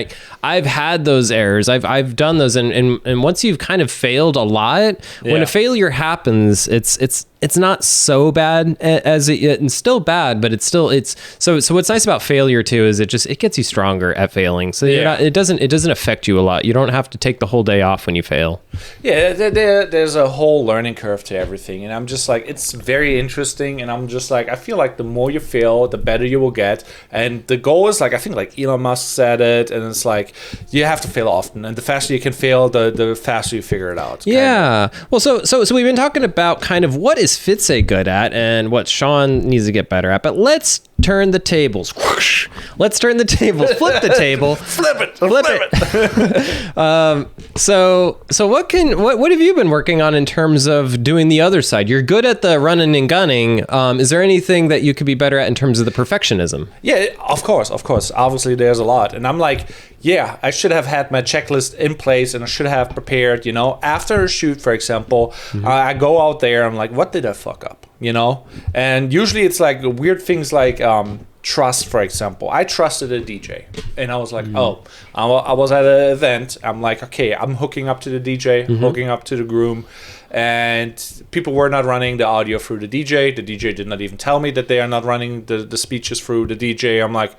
I've had those errors. I've done those, and once you've kind of failed a lot, when a failure happens, it's not so bad as it's still bad, but it's so what's nice about failure too is it gets you stronger at failing. So it doesn't affect you a lot. You don't have to take the whole day off when you fail. Yeah, there's a whole learning curve to everything, and I'm just like, it's very interesting, and I'm just like, I feel like the more you fail, the better you will get, and the goal is like, I think like Elon Musk said it, and it's like you have to fail often, and the faster you can fail, the faster you figure it out. Yeah. Well, so we've been talking about kind of what is Fitze good at and what Sean needs to get better at, but let's turn the tables. Whoosh. Let's turn the tables. Flip the table. Flip it. So what have you been working on in terms of doing the other side? You're good at the running and gunning. Is there anything that you could be better at in terms of the perfectionism? Yeah, of course. Obviously, there's a lot, and I'm like, yeah, I should have had my checklist in place, and I should have prepared. After a shoot, for example, I go out there. I'm like, what did I fuck up? And usually it's like weird things like trust, for example. I trusted a DJ, and I was like, I was at an event. I'm like, okay, I'm hooking up to the DJ, hooking up to the groom, and people were not running the audio through the DJ. The DJ did not even tell me that they are not running the speeches through the DJ. I'm like,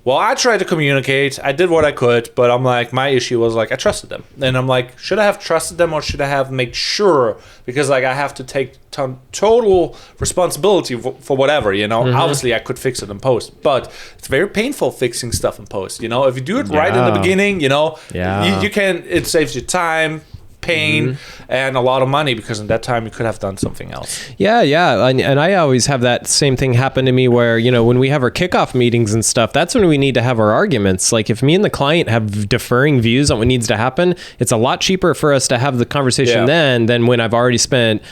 well, I tried to communicate. I did what I could, but I'm like, my issue was like, I trusted them. And I'm like, should I have trusted them or should I have made sure? Because like I have to take total responsibility for whatever, Obviously, I could fix it in post, but it's very painful fixing stuff in post. If you do it right in the beginning, you can, it saves you time, pain, and a lot of money, because in that time you could have done something else. Yeah. And I always have that same thing happen to me where, when we have our kickoff meetings and stuff, that's when we need to have our arguments. Like if me and the client have differing views on what needs to happen, it's a lot cheaper for us to have the conversation then than when I've already spent,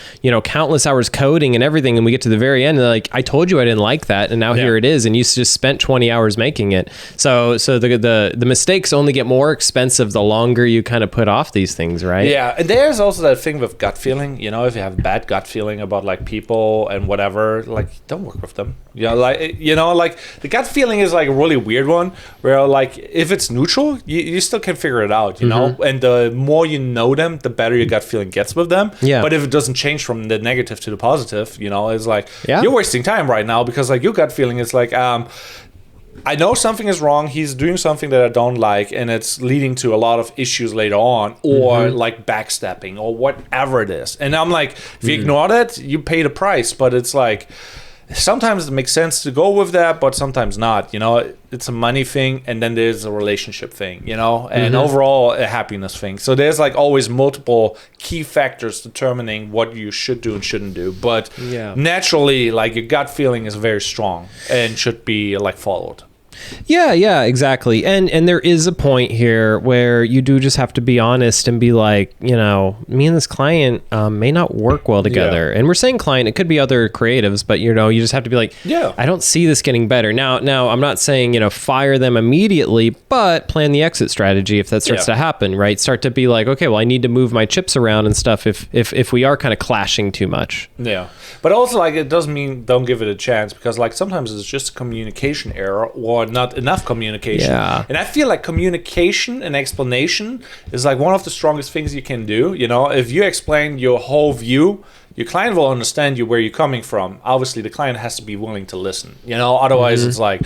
countless hours coding and everything, and we get to the very end and like, I told you I didn't like that, and now here it is, and you just spent 20 hours making it. So the mistakes only get more expensive the longer you kind of put off these things, right? Yeah. And there's also that thing with gut feeling, if you have a bad gut feeling about like people and whatever, like don't work with them. Like the gut feeling is like a really weird one where like if it's neutral, you still can figure it out, and the more you know them, the better your gut feeling gets with them. Yeah. But if it doesn't change from the negative to the positive, it's like you're wasting time right now, because like your gut feeling is like, I know something is wrong. He's doing something that I don't like, and it's leading to a lot of issues later on, or like backstabbing or whatever it is. And I'm like, if you ignore that, you pay the price. But it's like, sometimes it makes sense to go with that, but sometimes not. It's a money thing, and then there's a relationship thing, and overall a happiness thing. So there's like always multiple key factors determining what you should do and shouldn't do. But naturally, like your gut feeling is very strong and should be like followed. Yeah, exactly. And there is a point here where you do just have to be honest and be like, me and this client may not work well together. And we're saying client, it could be other creatives, but you just have to be like, I don't see this getting better. Now I'm not saying, fire them immediately, but plan the exit strategy if that starts to happen, right? Start to be like, okay, well, I need to move my chips around and stuff if we are kind of clashing too much. Yeah. But also, like, it doesn't mean don't give it a chance, because, like, sometimes it's just a communication error or not enough communication. Yeah. And I feel like communication and explanation is, like, one of the strongest things you can do. If you explain your whole view, your client will understand where you're coming from. Obviously, the client has to be willing to listen. Otherwise it's like,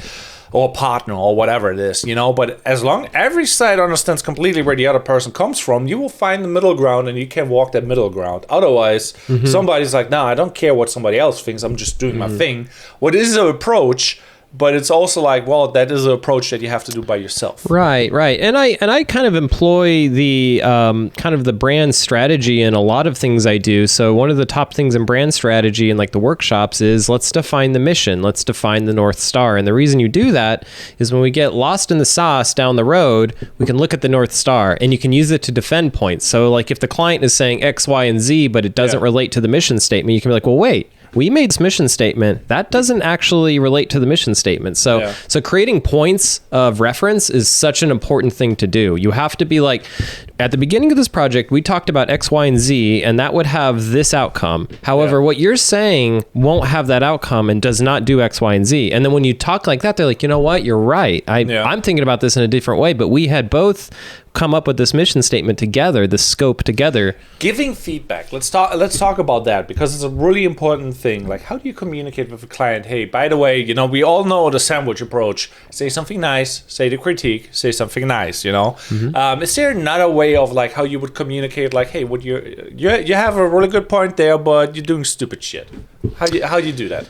or partner or whatever it is, but as long every side understands completely where the other person comes from, you will find the middle ground and you can walk that middle ground. Otherwise, somebody's like, no, I don't care what somebody else thinks, I'm just doing my thing. What is an approach? But it's also like, well, that is an approach that you have to do by yourself. Right. And I kind of employ the kind of the brand strategy in a lot of things I do. So one of the top things in brand strategy and like the workshops is let's define the mission. Let's define the North Star. And the reason you do that is when we get lost in the sauce down the road, we can look at the North Star and you can use it to defend points. So like if the client is saying X, Y, and Z, but it doesn't relate to the mission statement, you can be like, well, wait. We made this mission statement that doesn't actually relate to the mission statement. So creating points of reference is such an important thing to do. You have to be like, at the beginning of this project, we talked about X, Y, and Z, and that would have this outcome. However, what you're saying won't have that outcome and does not do X, Y, and Z. And then when you talk like that, they're like, you know what? You're right. I'm thinking about this in a different way, but we had both come up with this mission statement together, the scope together. Giving feedback. Let's talk about that, because it's a really important thing. Like, how do you communicate with a client? Hey, by the way, we all know the sandwich approach. Say something nice, say the critique, say something nice, Is there another way of like how you would communicate, like, hey, what you have a really good point there, but you're doing stupid shit? How do you do that?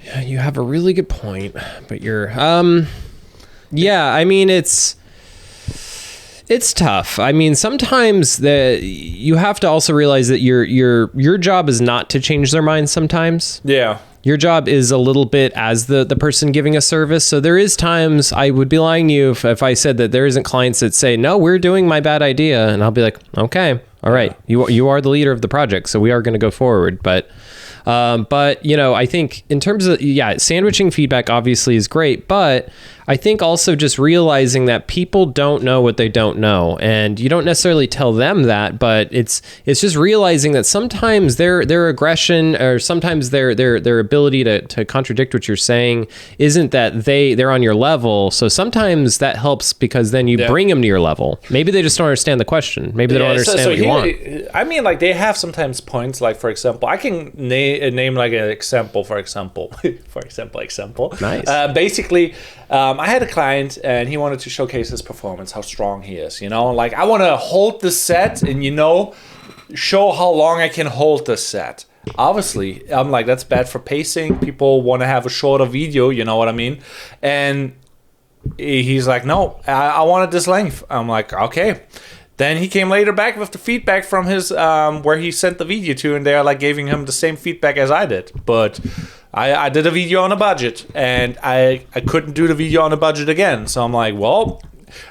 Yeah, you have a really good point, but you're I mean, it's tough. I mean, sometimes you have to also realize that your job is not to change their minds sometimes. Yeah. Your job is a little bit as the person giving a service. So there is times I would be lying to you if I said that there isn't clients that say, no, we're doing my bad idea. And I'll be like, okay, all right. You are the leader of the project, so we are going to go forward. But I think in terms of, sandwiching feedback obviously is great, but I think also just realizing that people don't know what they don't know, and you don't necessarily tell them that, but it's just realizing that sometimes their aggression or sometimes their ability to contradict what you're saying isn't that they're on your level. So sometimes that helps because then you bring them to your level. Maybe they just don't understand the question. Maybe they don't understand what you want. I mean, like, they have sometimes points, like, for example, I can name like an example, for example. Nice. Basically, I had a client and he wanted to showcase his performance, how strong he is, like, I want to hold the set and, show how long I can hold the set. Obviously, I'm like, that's bad for pacing. People want to have a shorter video, you know what I mean? And he's like, no, I wanted this length. I'm like, okay. Then he came later back with the feedback from his where he sent the video to, and they're like giving him the same feedback as I did. But I did a video on a budget, and I couldn't do the video on a budget again. So I'm like, well,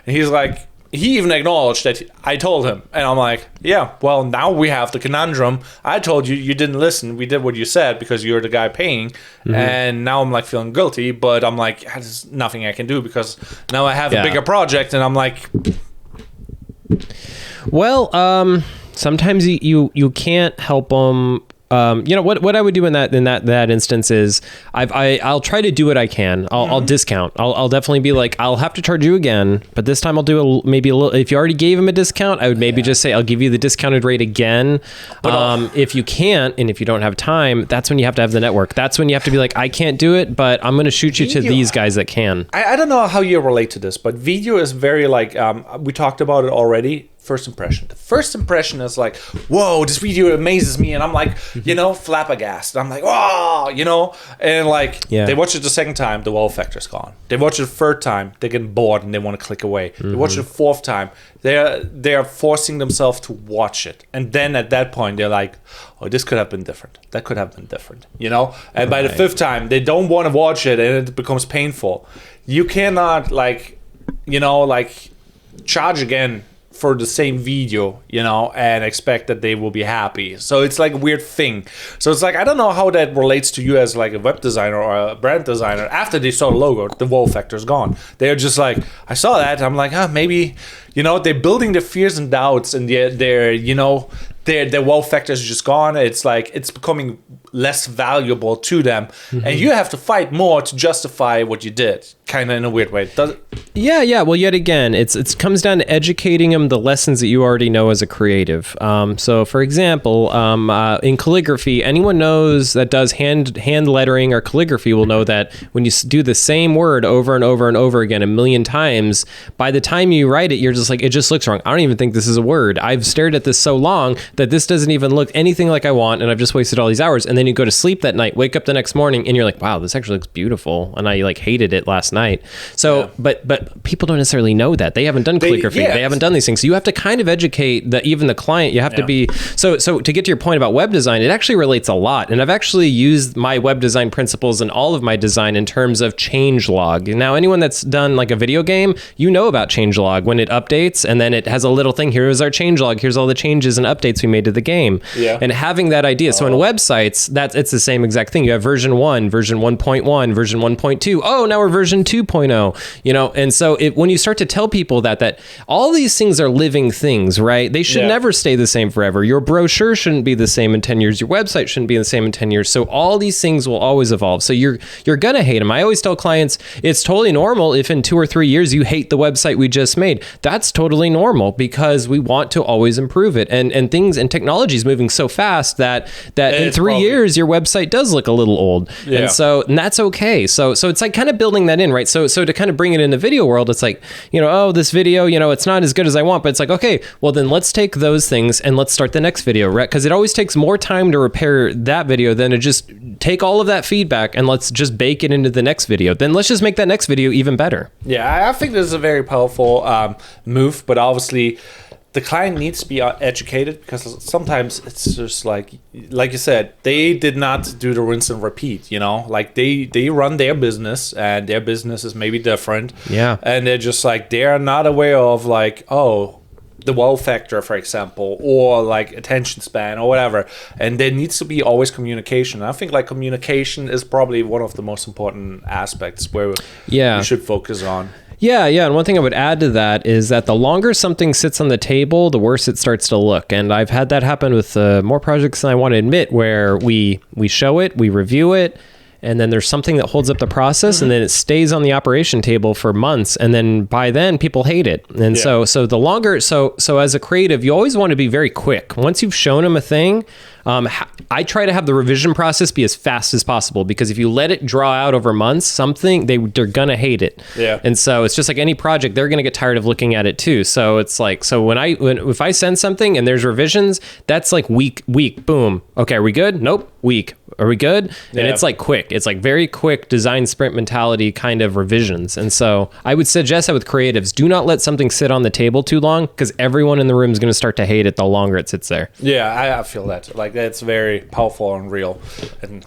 and he's like, he even acknowledged that I told him. And I'm like, yeah, well, now we have the conundrum. I told you, you didn't listen. We did what you said because you're the guy paying. Mm-hmm. And now I'm like feeling guilty, but I'm like, there's nothing I can do because now I have a bigger project, and I'm like... Well, sometimes you can't help them. What I would do in that instance is I'll try to do what I can. I'll discount. I'll definitely be like, I'll have to charge you again, but this time I'll do maybe a little. If you already gave him a discount, I would maybe just say I'll give you the discounted rate again. If you can't, and if you don't have time, that's when you have to have the network. That's when you have to be like, I can't do it, but I'm going to shoot you to these guys that can. I don't know how you relate to this, but video is very like we talked about it already. first impression. The first impression is like, whoa, this video amazes me, and I'm like, flabbergasted. I'm like, oh, and like they watch it the second time, the wow factor's gone. They watch it the third time, they're getting bored and they want to click away. They watch it the fourth time, they're forcing themselves to watch it, and then at that point they're like, oh, this could have been different. That could have been different, And by the fifth time, they don't want to watch it, and it becomes painful. You cannot charge again for the same video, and expect that they will be happy. So it's like a weird thing. So it's like, I don't know how that relates to you as like a web designer or a brand designer. After they saw the logo, the wow factor's gone. They're just like, I saw that. I'm like, maybe, they're building their fears and doubts, and their wow factor is just gone. It's like, it's becoming less valuable to them. And you have to fight more to justify what you did, kind of in a weird way. Yeah. Well, yet again, it comes down to educating them the lessons that you already know as a creative. So, for example, in calligraphy, anyone knows that does hand lettering or calligraphy will know that when you do the same word over and over and over again a million times, by the time you write it, you're just like, it just looks wrong. I don't even think this is a word. I've stared at this so long that this doesn't even look anything like I want, and I've just wasted all these hours. And then you go to sleep that night, wake up the next morning, and you're like, wow, this actually looks beautiful, and I like hated it last night. So, but people don't necessarily know that. They haven't done calligraphy. They haven't done these things. So you have to kind of educate even the client. You have to be so to get to your point about web design, it actually relates a lot. And I've actually used my web design principles in all of my design in terms of change log. Now, anyone that's done like a video game, about change log when it updates, and then it has a little thing. Here is our change log. Here's all the changes and updates we made to the game. And having that idea. So in websites, it's the same exact thing. You have version 1, version 1.1, version 1.2. Oh, now we're version 2.0, and so when you start to tell people that all these things are living things, right? They should never stay the same forever. Your brochure shouldn't be the same in 10 years. Your website shouldn't be the same in 10 years. So all these things will always evolve. So you're going to hate them. I always tell clients, it's totally normal if in 2 or 3 years you hate the website we just made. That's totally normal because we want to always improve it. And things and technology is moving so fast that in 3 years your website does look a little old. And that's okay. So it's like kind of building that in, right? So to kind of bring it in the video world, it's like, this video, it's not as good as I want, but it's like, okay, well then let's take those things and let's start the next video, right? Because it always takes more time to repair that video than to just take all of that feedback and let's just bake it into the next video. Then let's just make that next video even better. Yeah, I think this is a very powerful move, but obviously the client needs to be educated, because sometimes it's just like you said, they did not do the rinse and repeat, like they run their business and their business is maybe different. And they're just like, they're not aware of like, the wow factor, for example, or like attention span or whatever. And there needs to be always communication. I think like communication is probably one of the most important aspects where we should focus on. Yeah. And one thing I would add to that is that the longer something sits on the table, the worse it starts to look. And I've had that happen with more projects than I want to admit, where we show it, we review it, and then there's something that holds up the process, and then it stays on the operation table for months, and then by then people hate it. And so the longer, so as a creative, you always want to be very quick. Once you've shown them a thing, I try to have the revision process be as fast as possible, because if you let it draw out over months, they're gonna hate it. And so it's just like any project, they're gonna get tired of looking at it too. So it's like, if I send something and there's revisions, that's like week, boom. Okay, are we good? Nope. Week. Are we good? And it's like quick. It's like very quick design sprint mentality kind of revisions. And so I would suggest that with creatives, do not let something sit on the table too long, because everyone in the room is going to start to hate it the longer it sits there. Yeah, I feel that. Like, that's very powerful and real. And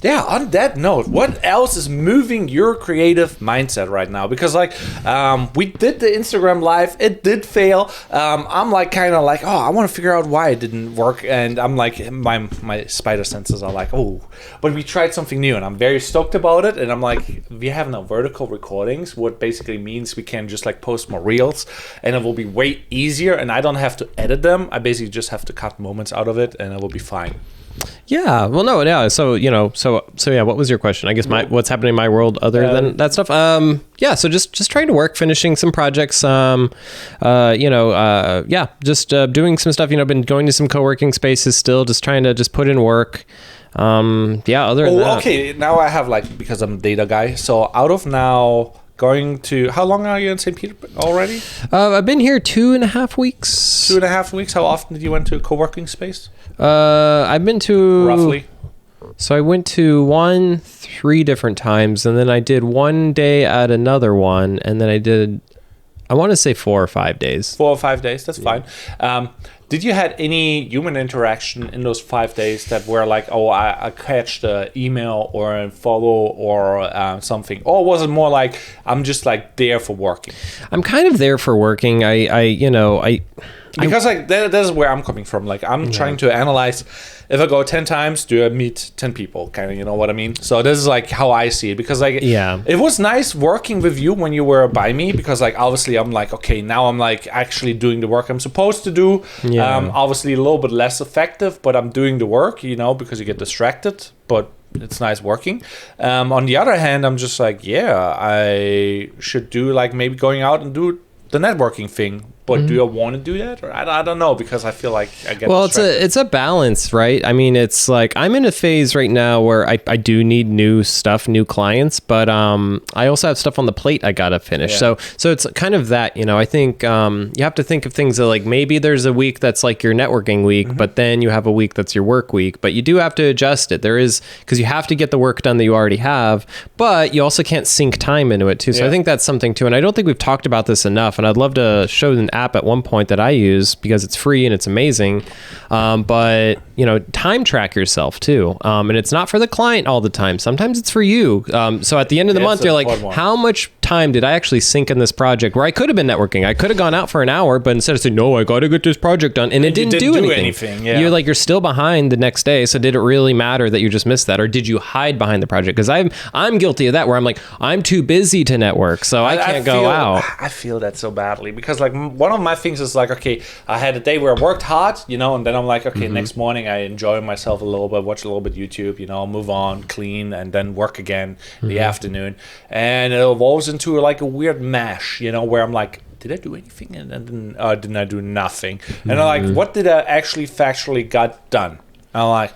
on that note, what else is moving your creative mindset right now? Because we did the Instagram live, it did fail. I'm like kind of like, I want to figure out why it didn't work, and I'm like, my spider senses are like, but we tried something new, and I'm very stoked about it. And I'm like, we have now vertical recordings, what basically means we can just like post more reels, and it will be way easier, and I don't have to edit them. I basically just have to cut moments out of it, and it will be fine. Yeah. Well, no. Yeah. So yeah. What was your question? I guess what's happening in my world other than that stuff. So just trying to work, finishing some projects. Just doing some stuff. Been going to some co-working spaces still. Just trying to just put in work. Other than that. Okay. Now I have because I'm a data guy. So out of now going to, how long are you in St. Petersburg already? I've been here 2.5 weeks. 2.5 weeks. How often did you went to a co-working space? I've been to Roughly. So I went to 3 different times, and then I did 1 day at another one, and then I did, I want to say 4 or 5 days. 4 or 5 days. That's fine. Did you had any human interaction in those 5 days that were like, oh, I catch the email or a follow or something? Or was it more like, I'm just like there for working? I'm kind of there for working. Because like that is where I'm coming from. Like I'm trying to analyze, if I go 10 times, do I meet 10 people? Kind of, you know what I mean? So this is like how I see it. Because like, it was nice working with you when you were by me. Because like, obviously I'm like, okay, now I'm like actually doing the work I'm supposed to do. Obviously a little bit less effective, but I'm doing the work, you know, because you get distracted. But it's nice working. On the other hand, I'm just like, yeah, I should do like maybe going out and do the networking thing. But do I want to do that? Or I don't know, because I feel like I get distracted. It's a balance, right? I mean, it's like I'm in a phase right now where I do need new stuff, new clients, but I also have stuff on the plate I gotta finish. So it's kind of that, you know. I think you have to think of things that like maybe there's a week that's like your networking week, but then you have a week that's your work week. But you do have to adjust it. There is, because you have to get the work done that you already have, but you also can't sink time into it too. So I think that's something too. And I don't think we've talked about this enough. And I'd love to show an app at one point that I use because it's free and it's amazing. But you know, time track yourself too. And it's not for the client all the time. Sometimes it's for you. So at the end of the month, you're like, how much time did I actually sink in this project where I could have been networking? I could have gone out for an hour, but instead of saying, no, I got to get this project done. And it didn't do anything. You're like, you're still behind the next day. So did it really matter that you just missed that? Or did you hide behind the project? Because I'm guilty of that, where I'm like, I'm too busy to network, so I can't go out. I feel that so badly because like one of my things is like, okay, I had a day where I worked hard, you know, and then I'm like, okay, next morning I enjoy myself a little bit, watch a little bit YouTube, you know, move on, clean, and then work again in the afternoon. And it evolves into like a weird mash, you know, where I'm like, did I do anything? And then didn't I do nothing? And I'm like, what did I actually factually got done? And I'm like,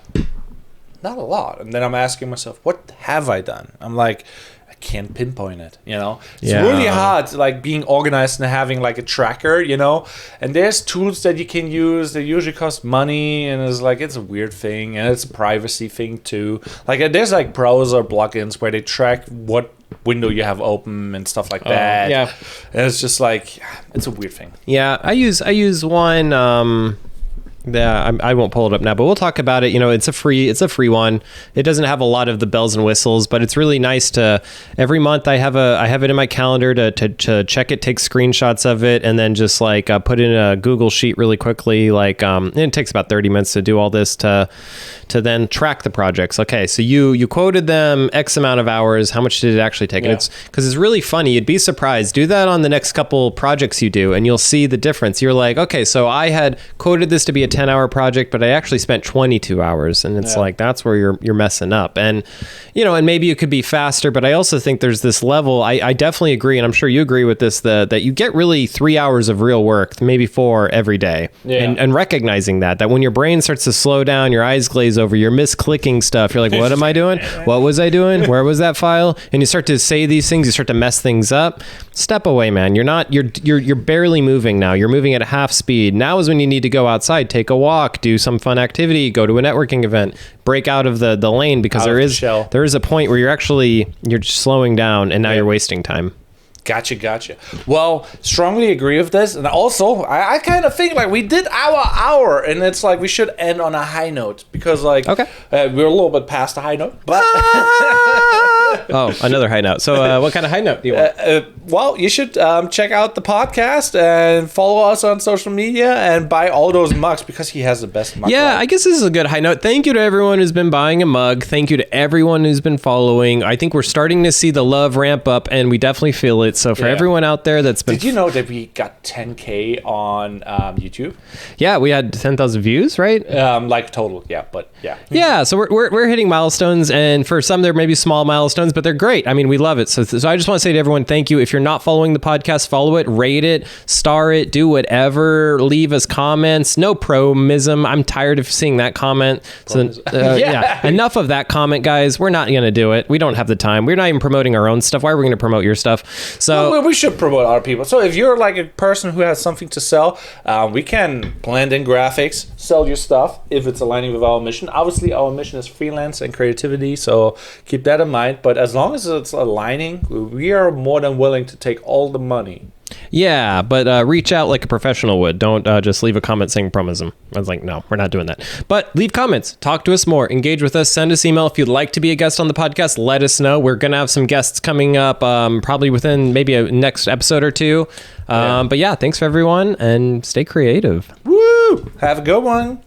not a lot. And then I'm asking myself, what have I done? I'm like, I can't pinpoint it, you know. It's really hard, like being organized and having like a tracker, you know. And there's tools that you can use that usually cost money, and it's like, it's a weird thing, and it's a privacy thing too. Like there's like browser plugins where they track what window you have open and stuff like that. And it's just like, it's a weird thing. I use one. I won't pull it up now, but we'll talk about it. You know, it's a free one. It doesn't have a lot of the bells and whistles, but it's really nice to, every month I have it in my calendar to check it, take screenshots of it, and then just like put in a Google sheet really quickly. Like, and it takes about 30 minutes to do all this to then track the projects. Okay, so you quoted them X amount of hours. How much did it actually take? And it's because it's really funny. You'd be surprised. Do that on the next couple projects you do, and you'll see the difference. You're like, okay, so I had quoted this to be a 10-hour project, but I actually spent 22 hours, and it's like, that's where you're messing up. And you know, and maybe it could be faster, but I also think there's this level. I definitely agree, and I'm sure you agree with this, that you get really 3 hours of real work, maybe 4 every day. And recognizing that when your brain starts to slow down, your eyes glaze over, you're misclicking stuff, you're like, what am I doing? What was I doing? Where was that file? And you start to say these things, you start to mess things up. Step away, man. You're barely moving now. You're moving at half speed. Now is when you need to go outside, take a walk, do some fun activity, go to a networking event, break out of the lane, because there is a point where you're just slowing down, and now you're wasting time. Gotcha. Well, strongly agree with this. And also, I kind of think like we did our hour, and it's like we should end on a high note, because like we're a little bit past the high note. But oh, another high note. So what kind of high note do you want? Well, you should check out the podcast and follow us on social media and buy all those mugs, because he has the best mug. Yeah, I guess this is a good high note. Thank you to everyone who's been buying a mug. Thank you to everyone who's been following. I think we're starting to see the love ramp up, and we definitely feel it. So for everyone out there that's been... Did you know that we got 10K on YouTube? Yeah, we had 10,000 views, right? Like total, but yeah. Yeah, so we're hitting milestones, and for some there may be small milestones, but but they're great. I mean, we love it. So I just want to say to everyone, thank you. If you're not following the podcast, follow it, rate it, star it, do whatever, leave us comments. No promism. I'm tired of seeing that comment. So yeah, enough of that comment, guys. We're not going to do it. We don't have the time. We're not even promoting our own stuff. Why are we going to promote your stuff? So well, we should promote other people. So if you're like a person who has something to sell, we can blend in graphics, sell your stuff if it's aligning with our mission. Obviously, our mission is freelance and creativity, so keep that in mind. But as long as it's aligning, we are more than willing to take all the money. Yeah, but reach out like a professional would. Don't just leave a comment saying promism. I was like, no, we're not doing that. But leave comments. Talk to us more. Engage with us. Send us email. If you'd like to be a guest on the podcast, let us know. We're going to have some guests coming up probably within maybe a next episode or two. But yeah, thanks for everyone, and stay creative. Woo! Have a good one.